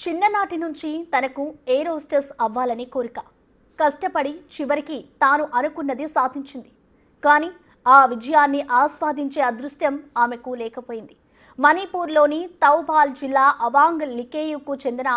చిన్ననాటి నుంచి తనకు ఎయిర్ హోస్టెస్ అవ్వాలని కోరిక. కష్టపడి చివరికి తాను అనుకున్నది సాధించింది. కానీ ఆ విజయాన్ని ఆస్వాదించే అదృష్టం ఆమెకు లేకపోయింది. మణిపూర్లోని తౌబాల్ జిల్లా అవాంగ్ లికేయుకు చెందిన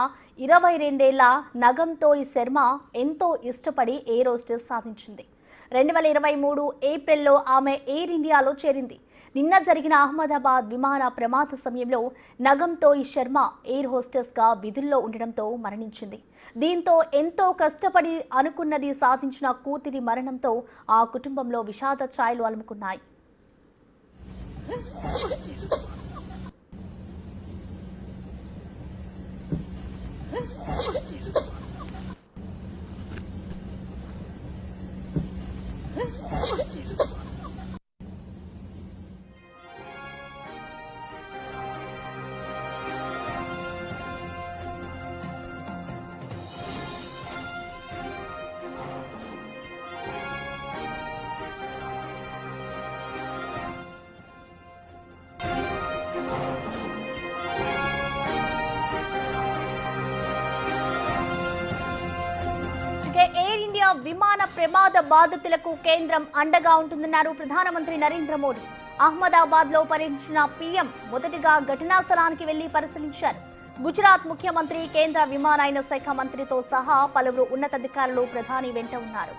22 ఏళ్ల నగంతోయ్ శర్మ ఎంతో ఇష్టపడి ఎయిర్ హోస్టెస్ సాధించింది. 2023 ఏప్రిల్లో ఆమె ఎయిర్ ఇండియాలో చేరింది. నిన్న జరిగిన అహ్మదాబాద్ విమాన ప్రమాద సమయంలో నగంతోయ్ శర్మ ఎయిర్ హోస్టెస్గా విధుల్లో ఉండడంతో మరణించింది. దీంతో ఎంతో కష్టపడి అనుకున్నది సాధించిన కూతురి మరణంతో ఆ కుటుంబంలో విషాద ఛాయలు అలుముకున్నాయి. ఎయిర్ ఇండియా విమాన ప్రమాద బాధితులకు కేంద్రం అండగా ఉంటుందన్నారు ప్రధానమంత్రి నరేంద్ర మోడీ. అహ్మదాబాద్ లో పర్యటించిన పీఎం మొదటిగా ఘటనా స్థలానికి వెళ్లి పరిశీలించారు. గుజరాత్ ముఖ్యమంత్రి, కేంద్ర విమానయాన శాఖ మంత్రితో సహా పలువురు ఉన్నతాధికారులు ప్రధాని వెంట ఉన్నారు.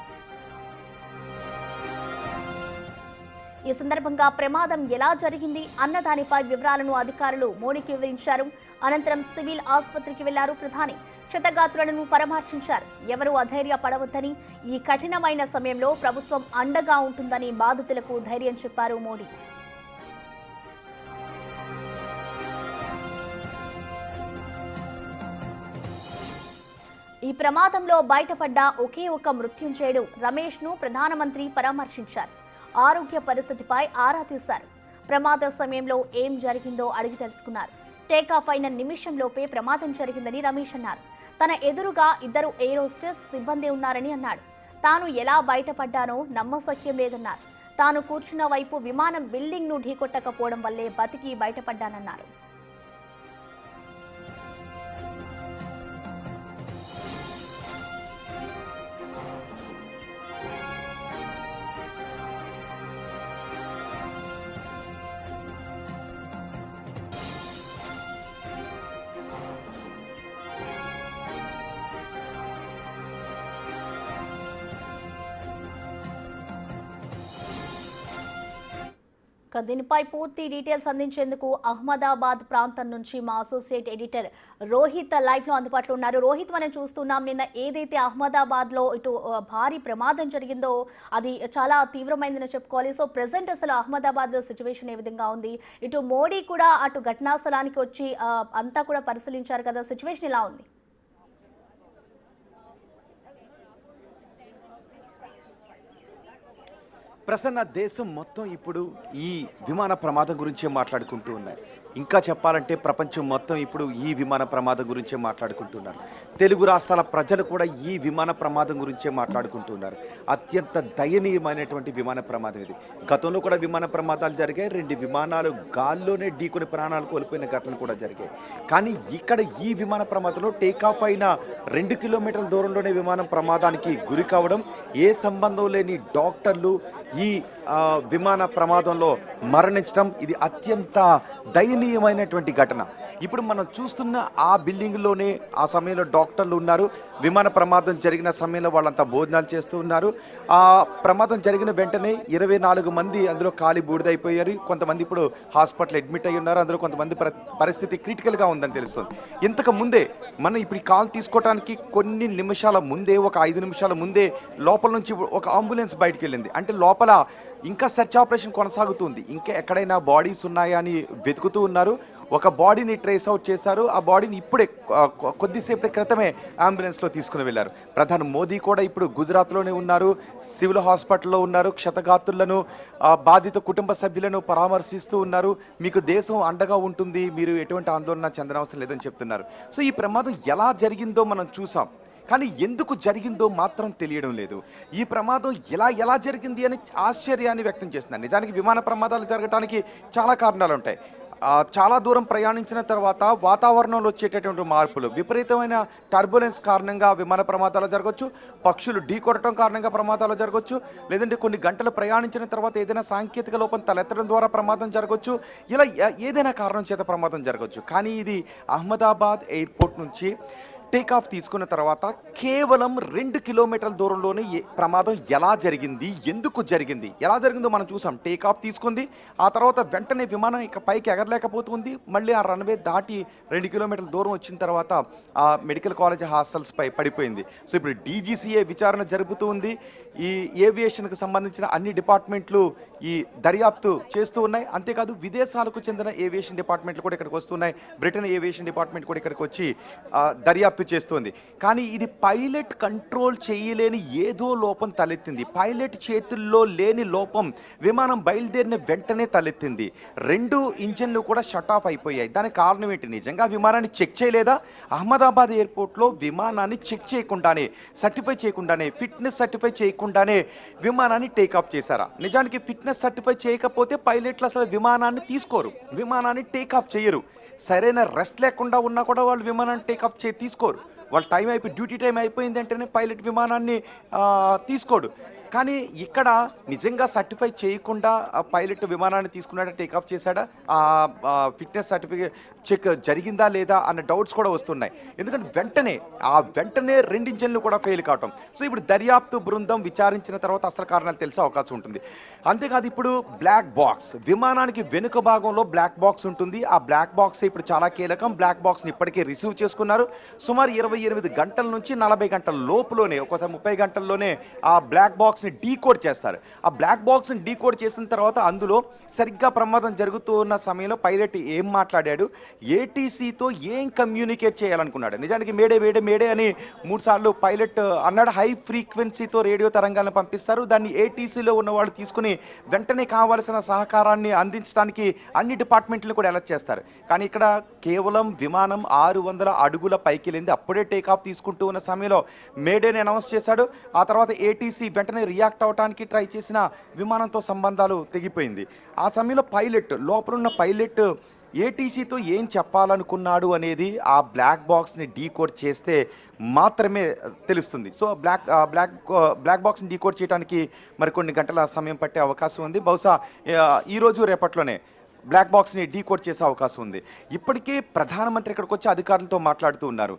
ఈ సందర్భంగా ప్రమాదం ఎలా జరిగింది అన్న దానిపై వివరాలను అధికారులు మోడీకి వివరించారు. అనంతరం సివిల్ ఆసుపత్రికి వెళ్లారు ప్రధాని. క్షతగాత్రులను పరామర్శించారు. ఎవరూ అధైర్యపడవద్దని, ఈ కఠినమైన సమయంలో ప్రభుత్వం అండగా ఉంటుందని బాధితులకు ధైర్యం చెప్పారు మోడీ. ఈ ప్రమాదంలో బయటపడ్డ ఒకే ఒక మృత్యుంజయుడు రమేష్ ను ప్రధానమంత్రి పరామర్శించారు. ఆరోగ్య పరిస్థితిపై ఆరా తీశారు. ప్రమాద సమయంలో ఏం జరిగిందో అడిగి తెలుసుకున్నారు. టేకాఫ్ అయిన నిమిషంలోపే ప్రమాదం జరిగిందని రమేష్ అన్నారు. తన ఎదురుగా 2 ఎయిర్ హోస్టెస్ సిబ్బంది ఉన్నారని అన్నాడు. తాను ఎలా బయటపడ్డానో నమ్మశక్యం లేదన్నారు. తాను కూర్చున్న వైపు విమానం బిల్డింగ్ ను ఢీకొట్టకపోవడం వల్లే బతికి బయటపడ్డానన్నారు. దీనిపై పూర్తి డీటెయిల్స్ అందించేందుకు అహ్మదాబాద్ ప్రాంతం నుంచి మా అసోసియేట్ ఎడిటర్ రోహిత్ లైవ్ లో అందుబాటులో ఉన్నారు. రోహిత్, మనం చూస్తున్నాం నిన్న ఏదైతే అహ్మదాబాద్ లో ఇటు భారీ ప్రమాదం జరిగిందో అది చాలా తీవ్రమైందని చెప్పుకోవాలి. సో ప్రెసెంట్ అసలు అహ్మదాబాద్ లో సిచ్యువేషన్ ఏ విధంగా ఉంది? ఇటు మోడీ కూడా అటు ఘటనా స్థలానికి వచ్చి అంతా కూడా పరిశీలించారు కదా, సిచ్యువేషన్ ఎలా ఉంది? ప్రసన్న, దేశం మొత్తం ఇప్పుడు ఈ విమాన ప్రమాదం గురించే మాట్లాడుకుంటూ ఉన్నాయి. ఇంకా చెప్పాలంటే ప్రపంచం మొత్తం ఇప్పుడు ఈ విమాన ప్రమాదం గురించే మాట్లాడుకుంటున్నారు. తెలుగు రాష్ట్రాల ప్రజలు కూడా ఈ విమాన ప్రమాదం గురించే మాట్లాడుకుంటున్నారు. అత్యంత దయనీయమైనటువంటి విమాన ప్రమాదం ఇది. గతంలో కూడా విమాన ప్రమాదాలు జరిగాయి. 2 విమానాలు గాల్లోనే ఢీకొని ప్రాణాలు కోల్పోయిన ఘటనలు కూడా జరిగాయి. కానీ ఇక్కడ ఈ విమాన ప్రమాదంలో టేకాఫ్ అయిన 2 కిలోమీటర్ల దూరంలోనే విమానం ప్రమాదానికి గురి కావడం, ఏ సంబంధం లేని డాక్టర్లు ఈ విమాన ప్రమాదంలో మరణించడం, ఇది అత్యంత దయనీయమైనటువంటి ఘటన. ఇప్పుడు మనం చూస్తున్న ఆ బిల్డింగ్లోనే ఆ సమయంలో డాక్టర్లు ఉన్నారు. విమాన ప్రమాదం జరిగిన సమయంలో వాళ్ళంతా భోజనాలు చేస్తూ ఉన్నారు. ఆ ప్రమాదం జరిగిన వెంటనే 24 మంది అందులో కాలి బూడిదైపోయారు. కొంతమంది ఇప్పుడు హాస్పిటల్ అడ్మిట్ అయ్యి ఉన్నారు. అందులో కొంతమంది పరిస్థితి క్రిటికల్గా ఉందని తెలుస్తుంది. ఇంతకు ముందే మనం ఇప్పుడు కాల్ తీసుకోవడానికి కొన్ని నిమిషాల ముందే, ఒక 5 నిమిషాల ముందే లోపల నుంచి ఒక అంబులెన్స్ బయటికి వెళ్ళింది. అంటే లోపల ఇంకా సెర్చ్ ఆపరేషన్ కొనసాగుతుంది. ఇంకా ఎక్కడైనా బాడీస్ ఉన్నాయా అని వెతుకుతూ ఉన్నారు. ఒక బాడీని ట్రేస్ అవుట్ చేశారు. ఆ బాడీని ఇప్పుడే కొద్దిసేపటి క్రితమే అంబులెన్స్లో తీసుకుని వెళ్ళారు. ప్రధాని మోదీ కూడా ఇప్పుడు గుజరాత్లోనే ఉన్నారు, సివిల్ హాస్పిటల్లో ఉన్నారు. క్షతగాత్రులను, బాధిత కుటుంబ సభ్యులను పరామర్శిస్తూ ఉన్నారు. మీకు దేశం అండగా ఉంటుంది, మీరు ఎటువంటి ఆందోళన చెందనవసరం లేదని చెప్తున్నారు. సో ఈ ప్రమాదం ఎలా జరిగిందో మనం చూసాం. కానీ ఎందుకు జరిగిందో మాత్రం తెలియడం లేదు. ఈ ప్రమాదం ఎలా జరిగింది అని ఆశ్చర్యాన్ని వ్యక్తం చేస్తున్నారు. నిజానికి విమాన ప్రమాదాలు జరగడానికి చాలా కారణాలు ఉంటాయి. చాలా దూరం ప్రయాణించిన తర్వాత వాతావరణంలో వచ్చేటటువంటి మార్పులు, విపరీతమైన టర్బులెన్స్ కారణంగా విమాన ప్రమాదాలు జరగవచ్చు, పక్షులు ఢీకొట్టడం కారణంగా ప్రమాదాలు జరగవచ్చు, లేదంటే కొన్ని గంటలు ప్రయాణించిన తర్వాత ఏదైనా సాంకేతిక లోపం తలెత్తడం ద్వారా ప్రమాదం జరగవచ్చు. ఇలా ఏదైనా కారణం చేత ప్రమాదం జరగవచ్చు. కానీ ఇది అహ్మదాబాద్ ఎయిర్పోర్ట్ నుంచి టేక్ ఆఫ్ తీసుకున్న తర్వాత కేవలం 2 కిలోమీటర్ల దూరంలోనే ప్రమాదం ఎలా జరిగింది, ఎందుకు జరిగింది, ఎలా జరిగిందో మనం చూసాం. టేక్ ఆఫ్ తీసుకుంది, ఆ తర్వాత వెంటనే విమానం ఇక పైకి ఎగరలేకపోతుంది. మళ్ళీ ఆ రన్వే దాటి 2 కిలోమీటర్ల దూరం వచ్చిన తర్వాత ఆ మెడికల్ కాలేజ్ హాస్టల్స్ పై పడిపోయింది. సో ఇప్పుడు డీజీసీఏ విచారణ జరుపుతూ ఉంది. ఈ ఏవియేషన్కి సంబంధించిన అన్ని డిపార్ట్మెంట్లు ఈ దర్యాప్తు చేస్తూ ఉన్నాయి. అంతేకాదు విదేశాలకు చెందిన ఏవియేషన్ డిపార్ట్మెంట్లు కూడా ఇక్కడికి వస్తున్నాయి. బ్రిటన్ ఏవియేషన్ డిపార్ట్మెంట్ కూడా ఇక్కడికి వచ్చి దర్యాప్తు చేస్తుంది. కానీ ఇది పైలట్ కంట్రోల్ చేయలేని ఏదో లోపం తలెత్తింది. పైలట్ చేతుల్లో లేని లోపం విమానం బయలుదేరిన వెంటనే తలెత్తింది. 2 ఇంజన్లు కూడా షట్ ఆఫ్ అయిపోయాయి. దానికి కారణం ఏంటి? నిజంగా విమానాన్ని చెక్ చేయలేదా? అహ్మదాబాద్ ఎయిర్పోర్ట్లో విమానాన్ని చెక్ చేయకుండానే, సర్టిఫై చేయకుండానే, ఫిట్నెస్ సర్టిఫై చేయకుండానే విమానాన్ని టేకాఫ్ చేశారా? నిజానికి ఫిట్నెస్ సర్టిఫై చేయకపోతే పైలట్లు అసలు విమానాన్ని తీసుకోరు, విమానాన్ని టేకాఫ్ చేయరు. సరైన రెస్ట్ లేకుండా ఉన్నా కూడా వాళ్ళు విమానాన్ని టేకాఫ్ తీసుకోరు. వాళ్ళ టైం అయిపోయి డ్యూటీ టైం అయిపోయింది అంటేనే పైలట్ విమానాన్ని తీసుకోడు. కానీ ఇక్కడ నిజంగా సర్టిఫై చేయకుండా పైలట్ విమానాన్ని తీసుకున్నాడా, టేకాఫ్ చేశాడా, ఫిట్నెస్ సర్టిఫికేట్ చెక్ జరిగిందా లేదా అన్న డౌట్స్ కూడా వస్తున్నాయి. ఎందుకంటే వెంటనే 2 ఇంజన్లు కూడా ఫెయిల్ కావటం. సో ఇప్పుడు దర్యాప్తు బృందం విచారించిన తర్వాత అసలు కారణాలు తెలిసే అవకాశం ఉంటుంది. అంతేకాదు ఇప్పుడు బ్లాక్ బాక్స్, విమానానికి వెనుక భాగంలో బ్లాక్ బాక్స్ ఉంటుంది. ఆ బ్లాక్ బాక్స్ ఇప్పుడు చాలా కీలకం. బ్లాక్ బాక్స్ని ఇప్పటికే రిసీవ్ చేసుకున్నారు. సుమారు 28 గంటల నుంచి 40 గంటల లోపులోనే, ఒకసారి 30 గంటల్లోనే ఆ బ్లాక్ బాక్స్ని డీకోడ్ చేస్తారు. ఆ బ్లాక్ బాక్స్ని డీకోడ్ చేసిన తర్వాత అందులో సరిగ్గా ప్రమాదం జరుగుతూ ఉన్న సమయంలో పైలట్ ఏం మాట్లాడాడు, ఏటీసీతో ఏం కమ్యూనికేట్ చేయాలనుకున్నాడు. నిజానికి మేడే అని 3 సార్లు పైలట్ అన్నాడు. హై ఫ్రీక్వెన్సీతో రేడియో తరంగాలను పంపిస్తారు. దాన్ని ఏటీసీలో ఉన్న వాళ్ళు తీసుకుని వెంటనే కావాల్సిన సహకారాన్ని అందించడానికి అన్ని డిపార్ట్మెంట్లు కూడా అలర్ట్ చేస్తారు. కానీ ఇక్కడ కేవలం విమానం 600 అడుగుల పైకి వెళ్ళింది. అప్పుడే టేకాఫ్ తీసుకుంటూ ఉన్న సమయంలో మేడేని అనౌన్స్ చేశాడు. ఆ తర్వాత ఏటీసీ వెంటనే రియాక్ట్ అవడానికి ట్రై చేసిన విమానంతో సంబంధాలు తెగిపోయింది. ఆ సమయంలో లోపలున్న పైలట్ ఏటీసీతో ఏం చెప్పాలనుకున్నాడు అనేది ఆ బ్లాక్ బాక్స్ని డీకోడ్ చేస్తే మాత్రమే తెలుస్తుంది. సో బ్లాక్ బాక్స్ని డీకోడ్ చేయడానికి మరికొన్ని గంటల సమయం పట్టే అవకాశం ఉంది. బహుశా ఈరోజు రేపట్లోనే బ్లాక్ బాక్స్ని డీకోడ్ చేసే అవకాశం ఉంది. ఇప్పటికే ప్రధానమంత్రి ఇక్కడికి వచ్చి అధికారులతో మాట్లాడుతూ ఉన్నారు.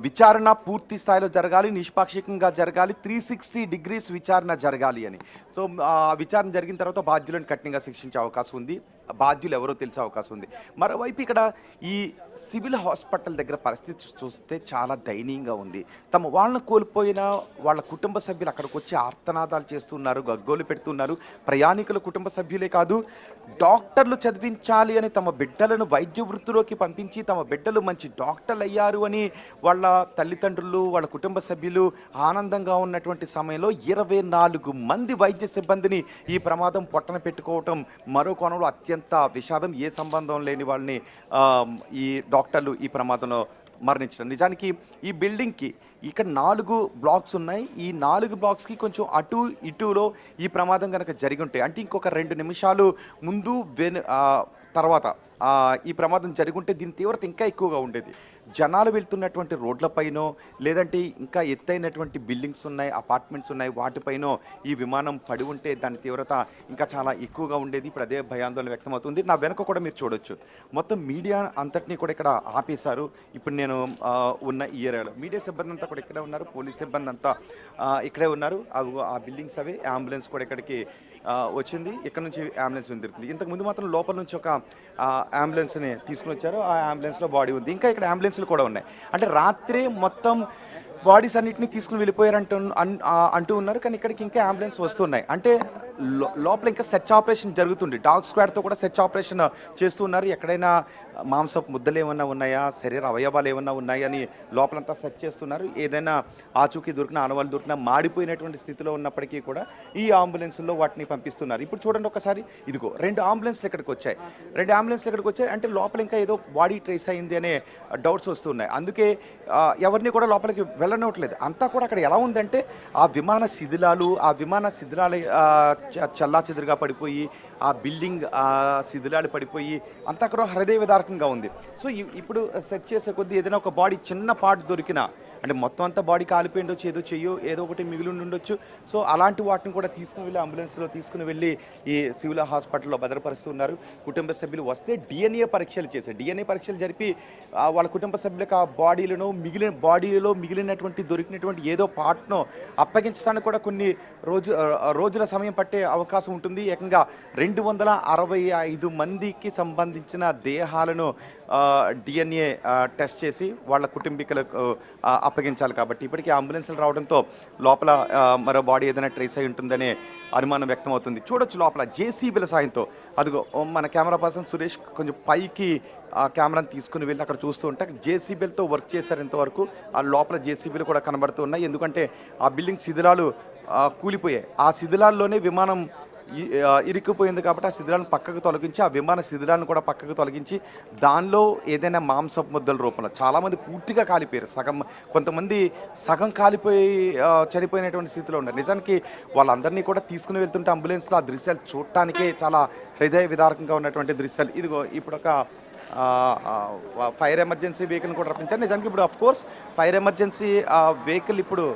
విచారణ పూర్తి స్థాయిలో జరగాలి, నిష్పాక్షికంగా జరగాలి, 360 డిగ్రీస్ విచారణ జరగాలి అని. సో విచారణ జరిగిన తర్వాత బాధ్యులను కఠినంగా శిక్షించే అవకాశం ఉంది. బాధ్యులు ఎవరో తెలిసే అవకాశం ఉంది. మరోవైపు ఇక్కడ ఈ సివిల్ హాస్పిటల్ దగ్గర పరిస్థితి చూస్తే చాలా దయనీయంగా ఉంది. తమ వాళ్ళను కోల్పోయిన వాళ్ళ కుటుంబ సభ్యులు అక్కడికి వచ్చి ఆర్తనాదాలు చేస్తున్నారు, గగ్గోలు పెడుతున్నారు. ప్రయాణికుల కుటుంబ సభ్యులే కాదు, డాక్టర్లు చదివించాలి అని తమ బిడ్డలను వైద్య వృత్తిలోకి పంపించి తమ బిడ్డలు మంచి డాక్టర్లు అయ్యారు అని వాళ్ళ తల్లిదండ్రులు, వాళ్ళ కుటుంబ సభ్యులు ఆనందంగా ఉన్నటువంటి సమయంలో 24 మంది వైద్య సిబ్బందిని ఈ ప్రమాదం పొట్టన పెట్టుకోవటం మరో కోణంలో అత్యంత విషాదం. ఏ సంబంధం లేని వాళ్ళని ఈ డాక్టర్లు ఈ ప్రమాదంలో మరణించడం. నిజానికి ఈ బిల్డింగ్కి ఇక్కడ 4 బ్లాక్స్ ఉన్నాయి. ఈ 4 బ్లాక్స్కి కొంచెం అటు ఇటులో ఈ ప్రమాదం కనుక జరిగి ఉంటే, అంటే ఇంకొక 2 నిమిషాలు ముందు తర్వాత ఈ ప్రమాదం జరుగుంటే దీని తీవ్రత ఇంకా ఎక్కువగా ఉండేది. జనాలు వెళ్తున్నటువంటి రోడ్లపైనో లేదంటే ఇంకా ఎత్తైనటువంటి బిల్డింగ్స్ ఉన్నాయి, అపార్ట్మెంట్స్ ఉన్నాయి, వాటిపైనో ఈ విమానం పడి ఉంటే దాని తీవ్రత ఇంకా చాలా ఎక్కువగా ఉండేది. ఇప్పుడు అదే భయాందోళన వ్యక్తమవుతుంది. నా వెనక కూడా మీరు చూడొచ్చు, మొత్తం మీడియా అంతటినీ కూడా ఇక్కడ ఆపేశారు. ఇప్పుడు నేను ఉన్న ఈ ఏరియాలో మీడియా సిబ్బంది అంతా కూడా ఇక్కడే ఉన్నారు, పోలీస్ సిబ్బంది అంతా ఇక్కడే ఉన్నారు. ఆ బిల్డింగ్స్ అవే. అంబులెన్స్ కూడా ఇక్కడికి వచ్చింది. ఇక్కడ నుంచి అంబులెన్స్ వెళ్తుంది. ఇంతకుముందు మాత్రం లోపల నుంచి ఒక అంబులెన్స్ని తీసుకుని వచ్చారు. ఆ అంబులెన్స్లో బాడీ ఉంది. ఇంకా ఇక్కడ అంబులెన్స్లు కూడా ఉన్నాయి. అంటే రాత్రే మొత్తం బాడీస్ అన్నింటినీ తీసుకుని వెళ్ళిపోయారంటూ అంటూ ఉన్నారు. కానీ ఇక్కడికి ఇంకా అంబులెన్స్ వస్తున్నాయి. అంటే లోపల ఇంకా సెర్చ్ ఆపరేషన్ జరుగుతుంది. డాగ్ స్క్వాడ్తో కూడా సెర్చ్ ఆపరేషన్ చేస్తున్నారు. ఎక్కడైనా మాంసపు ముద్దలు ఏమన్నా ఉన్నాయా, శరీర అవయవాలు ఏమన్నా ఉన్నాయా అని లోపలంతా సెర్చ్ చేస్తున్నారు. ఏదైనా ఆచూకీ దొరికినా, ఆనవాళ్ళు దొరికినా, మాడిపోయినటువంటి స్థితిలో ఉన్నప్పటికీ కూడా ఈ అంబులెన్స్లో వాటిని పంపిస్తున్నారు. ఇప్పుడు చూడండి ఒకసారి, ఇదిగో 2 అంబులెన్స్లు ఇక్కడికి వచ్చాయి. 2 అంబులెన్స్లు ఇక్కడికి వచ్చాయి. అంటే లోపల ఇంకా ఏదో బాడీ ట్రేస్ అయింది అనే డౌట్స్ వస్తున్నాయి. అందుకే ఎవరిని కూడా లోపలికి వెళ్ళనివ్వట్లేదు. అంతా కూడా అక్కడ ఎలా ఉందంటే ఆ విమాన శిథిలాలు చల్లాచెదురుగా పడిపోయి ఆ బిల్డింగ్ శిథిలాలు పడిపోయి అంతా కూడా హృదయ విదారకంగా ఉంది. సో ఇప్పుడు సెర్చ్ చేసే కొద్దీ ఏదైనా ఒక బాడీ చిన్న పార్ట్ దొరికినా, అంటే మొత్తం అంతా బాడీ కాలిపోయి ఉండొచ్చు, ఏదో చెయ్యో ఏదో ఒకటి మిగిలి ఉండొచ్చు. సో అలాంటి వాటిని కూడా తీసుకుని వెళ్ళి అంబులెన్స్లో తీసుకుని వెళ్ళి ఈ సివిల్ హాస్పిటల్లో భద్రపరుస్తున్నారు. కుటుంబ సభ్యులు వస్తే డిఎన్ఏ పరీక్షలు చేశారు. డిఎన్ఏ పరీక్షలు జరిపి వాళ్ళ కుటుంబ సభ్యులకు ఆ బాడీలో మిగిలినటువంటి దొరికినటువంటి ఏదో పార్ట్ను అప్పగించడానికి కూడా కొన్ని రోజుల సమయం పట్టే అవకాశం ఉంటుంది. ఏకంగా 265 మందికి సంబంధించిన దేహాలను డిఎన్ఏ టెస్ట్ చేసి వాళ్ళ కుటుంబీకులకు అప్పగించాలి. కాబట్టి ఇప్పటికీ అంబులెన్స్లు రావడంతో లోపల మరో బాడీ ఏదైనా ట్రేస్ అయి ఉంటుందనే అనుమానం వ్యక్తమవుతుంది. చూడొచ్చు లోపల జేసీబీల సాయంతో. అదిగో మన కెమెరా పర్సన్ సురేష్ కొంచెం పైకి ఆ కెమెరాని తీసుకుని వెళ్ళి అక్కడ చూస్తూ ఉంటే జేసీబీలతో వర్క్ చేశారు. ఇంతవరకు ఆ లోపల జేసీబీలు కూడా కనబడుతూ ఉన్నాయి. ఎందుకంటే ఆ బిల్డింగ్ శిథిలాలు కూలిపోయాయి. ఆ శిథిలాల్లోనే విమానం ఇరుక్కుపోయింది. కాబట్టి ఆ శిథిలాలను పక్కకు తొలగించి, ఆ విమాన శిథిలాలను కూడా పక్కకు తొలగించి దానిలో ఏదైనా మాంసపు ముద్దల రూపంలో చాలామంది పూర్తిగా కాలిపోయారు. కొంతమంది సగం కాలిపోయి చనిపోయినటువంటి స్థితిలో ఉన్నారు. నిజానికి వాళ్ళందరినీ కూడా తీసుకుని వెళ్తుంటే అంబులెన్స్లో ఆ దృశ్యాలు చూడటానికే చాలా హృదయ విదారకంగా ఉన్నటువంటి దృశ్యాలు. ఇదిగో ఇప్పుడు ఒక ఫైర్ ఎమర్జెన్సీ వెహికల్ కూడా రప్పించారు. నిజానికి ఇప్పుడు అఫ్కోర్స్ ఫైర్ ఎమర్జెన్సీ వెహికల్ ఇప్పుడు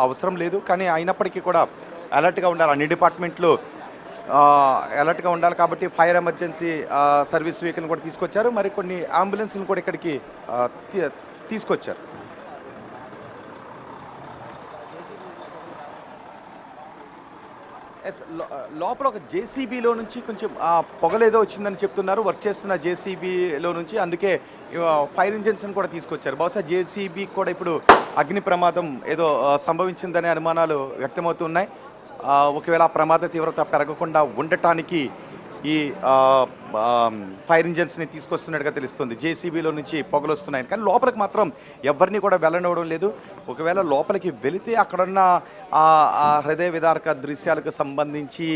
అవసరం లేదు, కానీ అయినప్పటికీ కూడా అలర్ట్గా ఉండాలి. అన్ని డిపార్ట్మెంట్లు అలర్ట్గా ఉండాలి. కాబట్టి ఫైర్ ఎమర్జెన్సీ సర్వీస్ వెహికల్ కూడా తీసుకొచ్చారు. మరి కొన్ని అంబులెన్స్లను కూడా ఇక్కడికి తీసుకొచ్చారు. లోపల ఒక జేసీబీలో నుంచి కొంచెం పొగలేదో వచ్చిందని చెప్తున్నారు. వర్క్ చేస్తున్న జేసీబీలో నుంచి, అందుకే ఫైర్ ఇంజిన్స్ కూడా తీసుకొచ్చారు. బహుశా జేసీబీ కూడా ఇప్పుడు అగ్ని ప్రమాదం ఏదో సంభవించిందనే అనుమానాలు వ్యక్తమవుతున్నాయి. ఒకవేళ ఆ ప్రమాద తీవ్రత పెరగకుండా ఉండటానికి ఈ ఫైర్ ఇంజన్స్ని తీసుకొస్తున్నట్టుగా తెలుస్తుంది. జేసీబీలో నుంచి పొగలు వస్తున్నాయి, కానీ లోపలికి మాత్రం ఎవరిని కూడా వెళ్ళనివ్వడం లేదు. ఒకవేళ లోపలికి వెళితే అక్కడున్న హృదయ విదారక దృశ్యాలకు సంబంధించి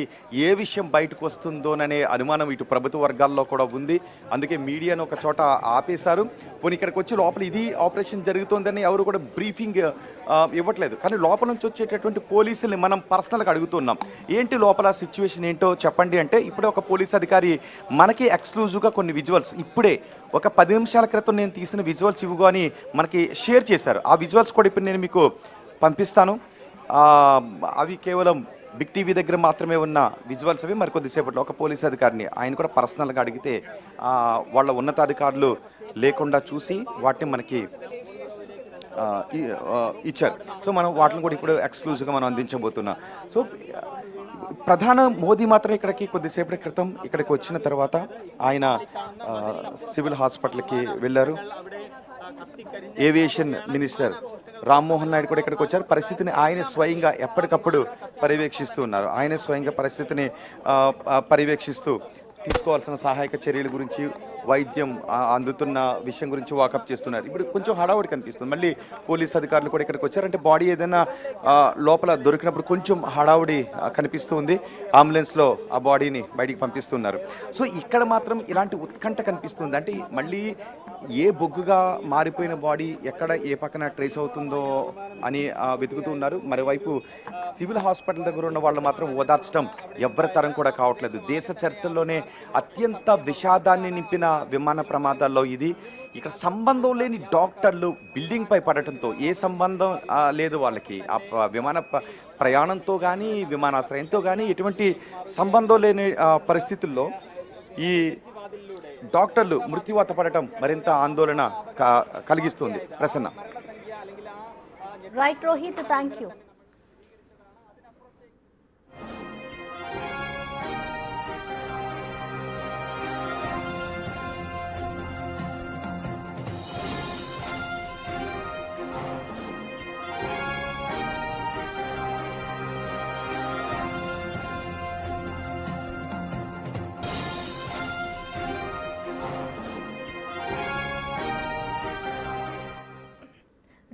ఏ విషయం బయటకు వస్తుందోననే అనుమానం ఇటు ప్రభుత్వ వర్గాల్లో కూడా ఉంది. అందుకే మీడియాను ఒక చోట ఆపేశారు. పోనీ ఇక్కడికి వచ్చి లోపల ఇది ఆపరేషన్ జరుగుతోందని ఎవరు కూడా బ్రీఫింగ్ ఇవ్వట్లేదు. కానీ లోపల నుంచి వచ్చేటటువంటి పోలీసుల్ని మనం పర్సనల్గా అడుగుతున్నాం, ఏంటి లోపల సిచ్యువేషన్ ఏంటో చెప్పండి అంటే, ఇప్పుడే ఒక పోలీస్ అధికారి మనకి ఎక్స్క్లూజివ్గా కొన్ని విజువల్స్ ఇప్పుడే ఒక 10 నిమిషాల క్రితం నేను తీసిన విజువల్స్ ఇవ్వు అని మనకి షేర్ చేశారు. ఆ విజువల్స్ కూడా ఇప్పుడు నేను మీకు పంపిస్తాను. అవి కేవలం బిగ్ టీవీ దగ్గర మాత్రమే ఉన్న విజువల్స్ అవి. మరి కొద్దిసేపట్లో ఒక పోలీస్ అధికారిని ఆయన కూడా పర్సనల్గా అడిగితే వాళ్ళ ఉన్నతాధికారులు లేకుండా చూసి వాటిని మనకి ఇచ్చారు. సో మనం వాటిని కూడా ఇప్పుడు ఎక్స్క్లూజివ్గా మనం అందించబోతున్నాం. సో ప్రధాని మోదీ మాత్రం ఇక్కడికి కొద్దిసేపటి క్రితం ఇక్కడికి వచ్చిన తర్వాత ఆయన సివిల్ హాస్పిటల్కి వెళ్ళారు. ఏవియేషన్ మినిస్టర్ రామ్మోహన్ నాయుడు కూడా ఇక్కడికి వచ్చారు. పరిస్థితిని ఆయన స్వయంగా ఎప్పటికప్పుడు పర్యవేక్షిస్తూ ఉన్నారు. ఆయన స్వయంగా పరిస్థితిని పర్యవేక్షిస్తూ తీసుకోవాల్సిన సహాయక చర్యల గురించి, వైద్యం అందుతున్న విషయం గురించి వాకప్ చేస్తున్నారు. ఇప్పుడు కొంచెం హడావుడి కనిపిస్తుంది. మళ్ళీ పోలీస్ అధికారులు కూడా ఇక్కడికి వచ్చారు. అంటే బాడీ ఏదైనా లోపల దొరికినప్పుడు కొంచెం హడావుడి కనిపిస్తూ ఉంది. అంబులెన్స్లో ఆ బాడీని బయటికి పంపిస్తున్నారు. సో ఇక్కడ మాత్రం ఇలాంటి ఉత్కంఠ కనిపిస్తుంది. అంటే మళ్ళీ ఏ బొగ్గుగా మారిపోయిన బాడీ ఎక్కడ ఏ పక్కన ట్రేస్ అవుతుందో అని వెతుకుతూ ఉన్నారు. మరోవైపు సివిల్ హాస్పిటల్ దగ్గర ఉన్న వాళ్ళు మాత్రం ఓదార్చడం ఎవరి తరం కూడా కావట్లేదు. దేశ చరిత్రలోనే అత్యంత విషాదాన్ని నింపిన విమాన ప్రమాదాల్లో ఇది. ఇక్కడ సంబంధం లేని డాక్టర్లు బిల్డింగ్ పై పడటంతో, ఏ సంబంధం లేదు వాళ్ళకి ఆ విమాన ప్రయాణంతో కానీ విమానాశ్రయంతో కానీ ఎటువంటి సంబంధం లేని పరిస్థితుల్లో ఈ డాక్టర్లు మృత్యువాత పడటం మరింత ఆందోళన కలిగిస్తుంది. Prasanna. Right Rohit, thank you.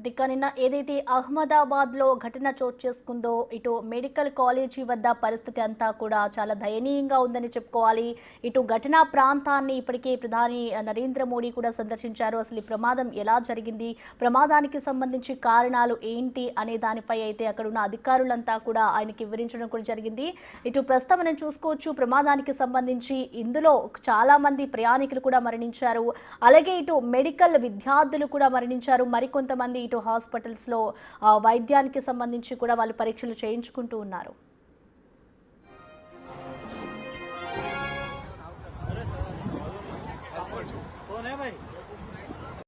ఇక నిన్న ఏదైతే అహ్మదాబాద్లో ఘటన చోటు చేసుకుందో ఇటు మెడికల్ కాలేజీ వద్ద పరిస్థితి అంతా కూడా చాలా దయనీయంగా ఉందని చెప్పుకోవాలి. ఇటు ఘటనా ప్రాంతాన్ని ఇప్పటికే ప్రధాని నరేంద్ర మోడీ కూడా సందర్శించారు. అసలు ఈ ప్రమాదం ఎలా జరిగింది, ప్రమాదానికి సంబంధించి కారణాలు ఏంటి అనే దానిపై అయితే అక్కడ ఉన్న అధికారులంతా కూడా ఆయనకి వివరించడం కూడా జరిగింది. ఇటు ప్రస్తుతం మనం చూసుకోవచ్చు ప్రమాదానికి సంబంధించి ఇందులో చాలా మంది ప్రయాణికులు కూడా మరణించారు. అలాగే ఇటు మెడికల్ విద్యార్థులు కూడా మరణించారు. మరికొంతమంది ఇటు హాస్పిటల్స్లో వైద్యానికి సంబంధించి కూడా వాళ్ళు పరీక్షలు చేయించుకుంటూ ఉన్నారు. कौन है भाई?